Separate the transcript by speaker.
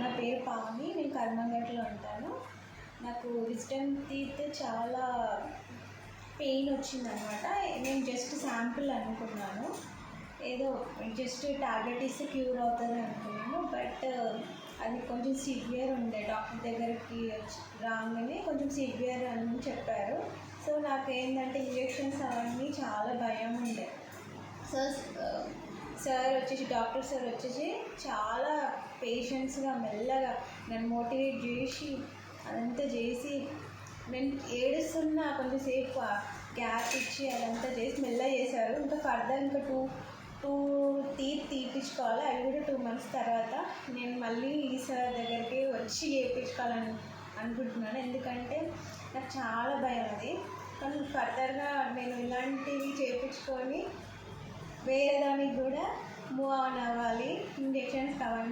Speaker 1: నా పేరు పావని, నేను కర్మంఘట్లో ఉంటాను. నాకు విజ్డమ్ టీత్ చాలా పెయిన్ వచ్చిందనమాట. నేను జస్ట్ శాంపుల్ అనుకున్నాను, ఏదో జస్ట్ టాబ్లెట్ ఇస్తే క్యూర్ అవుతుంది అనుకున్నాను. బట్ అది కొంచెం సివియర్ ఉండే. డాక్టర్ దగ్గరికి రాగానే కొంచెం సివియర్ అని చెప్పారు. సో నాకు ఏంటంటే ఇంజెక్షన్స్ అవన్నీ చాలా భయం ఉండే. సో డాక్టర్ సార్ వచ్చేసి చాలా పేషెన్స్గా మెల్లగా నన్ను మోటివేట్ చేసి అదంతా చేసి, నేను ఏడుస్తున్నా కొంచెంసేపు గ్యాప్ ఇచ్చి అదంతా చేసి మెల్లగా చేశారు. ఇంకా ఫర్దర్ ఇంకా టూ టీత్ తీపించుకోవాలి. అవి కూడా 2 months తర్వాత నేను మళ్ళీ ఈ సార్ దగ్గరికి వచ్చి చేయించుకోవాలని అనుకుంటున్నాను. ఎందుకంటే నాకు చాలా భయం అది. కానీ ఫర్దర్గా నేను ఇలాంటివి చేయించుకొని వేరే దానికి కూడా మూవ్ ఆన్ అవ్వాలి. ఇంజెక్షన్స్ అవన్నీ